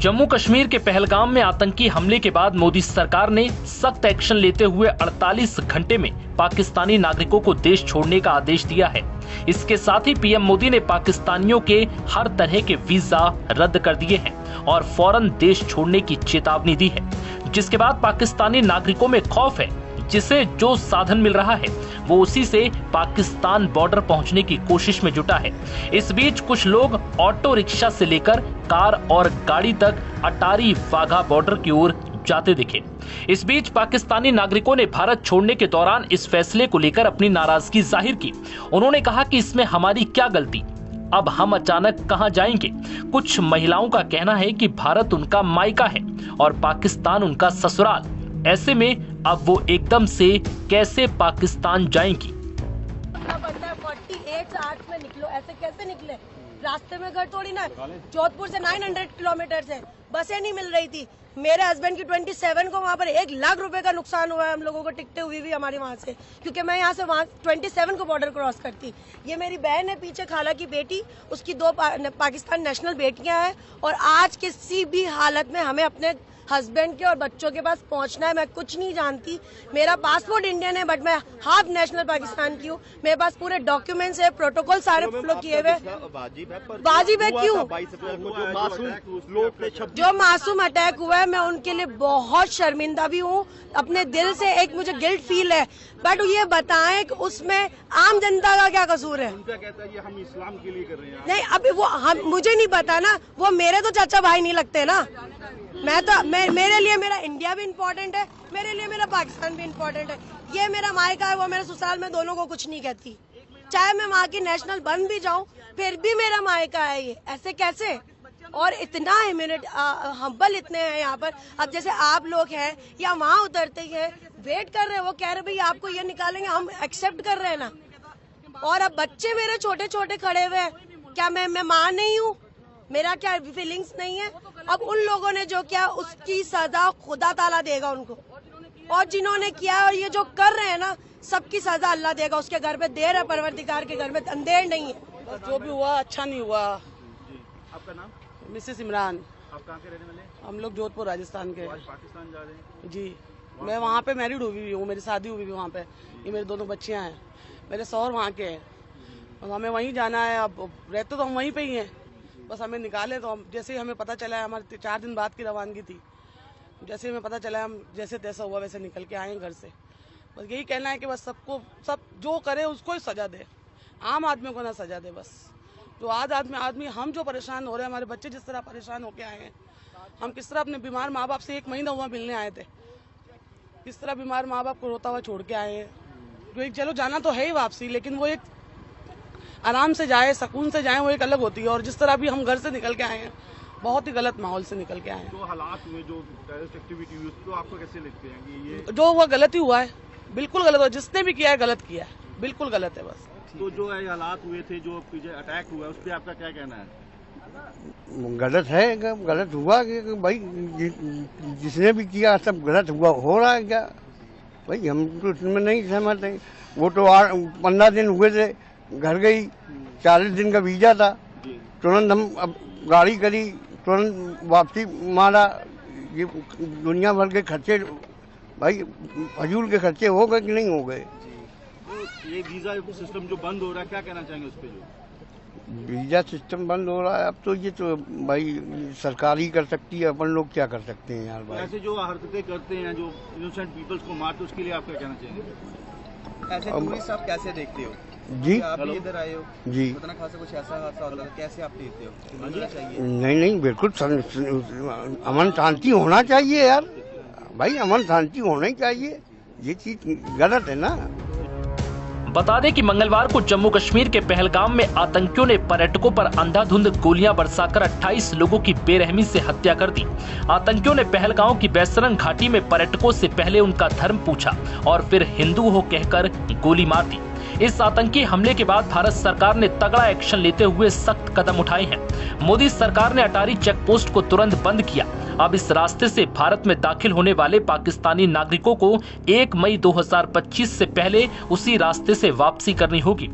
जम्मू कश्मीर के पहलगाम में आतंकी हमले के बाद मोदी सरकार ने सख्त एक्शन लेते हुए 48 घंटे में पाकिस्तानी नागरिकों को देश छोड़ने का आदेश दिया है। इसके साथ ही पीएम मोदी ने पाकिस्तानियों के हर तरह के वीजा रद्द कर दिए हैं और फौरन देश छोड़ने की चेतावनी दी है, जिसके बाद पाकिस्तानी नागरिकों में खौफ है। जिसे जो साधन मिल रहा है वो उसी से पाकिस्तान बॉर्डर पहुंचने की कोशिश में जुटा है। इस बीच कुछ लोग ऑटो रिक्शा से लेकर कार और गाड़ी तक अटारी वाघा बॉर्डर की ओर जाते दिखे। इस बीच पाकिस्तानी नागरिकों ने भारत छोड़ने के दौरान इस फैसले को लेकर अपनी नाराजगी जाहिर की। उन्होंने कहा कि इसमें हमारी क्या गलती, अब हम अचानक कहां जाएंगे। कुछ महिलाओं का कहना है कि भारत उनका मायका है और पाकिस्तान उनका ससुराल, ऐसे में अब वो एकदम से कैसे पाकिस्तान जाएंगी। 48 आवर्स में निकलो, ऐसे कैसे निकले? रास्ते में घर थोड़ी ना, जोधपुर से 900 किलोमीटर है, बसें नहीं मिल रही थी। मेरे हस्बैंड की 27 को वहाँ पर 1 लाख रुपए का नुकसान हुआ है हम लोगों को टिकटे हुई भी हमारे वहाँ से, क्योंकि मैं यहाँ से वहाँ 27 को बॉर्डर क्रॉस करती। ये मेरी बहन है पीछे, खाला की बेटी, उसकी 2 पाकिस्तान नेशनल बेटियां हैं और आज किसी भी हालत में हमें अपने हस्बैंड के और बच्चों के पास पहुंचना है। मैं कुछ नहीं जानती, मेरा पासपोर्ट इंडियन है बट मैं हाफ नेशनल पाकिस्तान की हूँ। मेरे पास पूरे डॉक्यूमेंट्स है, प्रोटोकॉल सारे फॉलो किए हुए। वाजिब है क्यों? जो मासूम अटैक हुआ है मैं उनके लिए बहुत शर्मिंदा भी हूँ, अपने दिल से एक मुझे गिल्ट फील है। बट ये बताएं कि उसमें आम जनता का क्या कसूर है? कहता है ये हम इस्लाम के लिए कर रहे हैं। नहीं, अभी वो हम मुझे नहीं पता ना, वो मेरे तो चाचा भाई नहीं लगते ना। मेरे लिए मेरा इंडिया भी इम्पोर्टेंट है, मेरे लिए मेरा पाकिस्तान भी इम्पोर्टेंट है। ये मेरा मायका है, वो मेरे ससुराल में, दोनों को कुछ नहीं कहती। चाहे मैं वहाँ की नेशनल बन भी जाऊँ फिर भी मेरा मायका है ये। ऐसे कैसे? और इतना हम्बल इतने हैं यहाँ पर। अब जैसे आप लोग हैं या वहाँ उतरते हैं, वेट कर रहे हैं, वो कह रहे भाई आपको ये निकालेंगे, हम एक्सेप्ट कर रहे हैं ना। और अब बच्चे मेरे छोटे छोटे खड़े हुए हैं, क्या मैं माँ नहीं हूँ? मेरा क्या फीलिंग्स नहीं है? अब उन लोगों ने जो किया उसकी सजा खुदा ताला देगा उनको, और जिन्होंने किया और ये जो कर रहे हैं ना, सबकी सजा अल्लाह देगा। उसके घर पे देर है, परवरदिगार के घर में अंधेर नहीं है। जो भी हुआ अच्छा नहीं हुआ। आपका नाम? मिसेस इमरान। आप कहाँ के रहने वाले हैं? हम लोग जोधपुर राजस्थान के। आज पाकिस्तान जा रहे हैं जी, मैं वहाँ पे मैरिड हुई हूँ, मेरी शादी हुई भी वहाँ पे। ये मेरी 2 बच्चियाँ हैं, मेरे शौहर वहाँ के हैं और हमें वहीं जाना है। अब रहते तो हम वहीं पे ही हैं, बस हमें निकाले तो हम, जैसे ही हमें पता चला है, हमारे 4 दिन बाद की रवानगी थी, जैसे ही हमें पता चला हम जैसे तैसा हुआ वैसे निकल के आए घर से। बस यही कहना है कि बस सब जो करे उसको ही सजा दे, आम आदमी को ना सजा दे। बस जो आदमी हम जो परेशान हो रहे हैं, हमारे बच्चे जिस तरह परेशान होके आए हैं, हम किस तरह अपने बीमार माँ बाप से 1 महीना हुआ मिलने आए थे, किस तरह बीमार माँ बाप को रोता हुआ छोड़ के आए हैं। जो एक चलो जाना तो है ही वापसी, लेकिन वो एक आराम से जाए, सुकून से जाए, वो एक अलग होती है। और जिस तरह भी हम घर से निकल के आए हैं, बहुत ही गलत माहौल से निकल के आए हैं। जो हालात हुए, जो टेररिस्ट एक्टिविटी हुई, उसको आपको कैसे लगते हैं कि ये जो हुआ गलत ही हुआ है? बिल्कुल गलत हुआ, जिसने भी किया है गलत किया है, बिल्कुल गलत है। बस तो जो है हालात हुए थे, जो पीछे अटैक हुआ, उस पर आपका क्या कहना है? गलत है, गलत हुआ कि भाई जिसने भी किया सब गलत हुआ, हो रहा है क्या भाई? हम तो इसमें नहीं सहमत हैं। वो तो 15 दिन हुए थे, घर गई, 40 दिन का वीजा था, तुरंत हम अब गाड़ी करी, तुरंत वापसी मारा। ये दुनिया भर के खर्चे भाई, फजूल के खर्चे हो गए कि नहीं हो गए? तो ये वीजा सिस्टम जो बंद हो रहा है, क्या कहना चाहेंगे उस पर? जो वीजा सिस्टम बंद हो रहा है अब तो ये तो भाई सरकार ही कर सकती है, अपन लोग क्या कर सकते हैं यार भाई। ऐसे जो हरकतें करते हैं, जो इनोसेंट पीपल्स को मारते, उसके लिए आप क्या कहना चाहेंगे? ऐसे टूरिस्ट आप कैसे देखते हो? जी, आप भी इधर आए हो जी, उतना खासा कुछ ऐसा हादसा होता है, कैसे आप देखते हो? होना चाहिए? नहीं बिल्कुल अमन शांति होना चाहिए यार भाई, अमन शांति होना ही चाहिए। ये चीज गलत है ना। बता दें कि मंगलवार को जम्मू कश्मीर के पहलगाम में आतंकियों ने पर्यटकों पर अंधाधुंध गोलियां बरसाकर 28 लोगों की बेरहमी से हत्या कर दी। आतंकियों ने पहलगाम की बैसरन घाटी में पर्यटकों से पहले उनका धर्म पूछा और फिर हिंदू हो कहकर गोली मार दी। इस आतंकी हमले के बाद भारत सरकार ने तगड़ा एक्शन लेते हुए सख्त कदम उठाए हैं। मोदी सरकार ने अटारी चेक पोस्ट को तुरंत बंद किया। अब इस रास्ते से भारत में दाखिल होने वाले पाकिस्तानी नागरिकों को 1 मई 2025 से पहले उसी रास्ते से वापसी करनी होगी।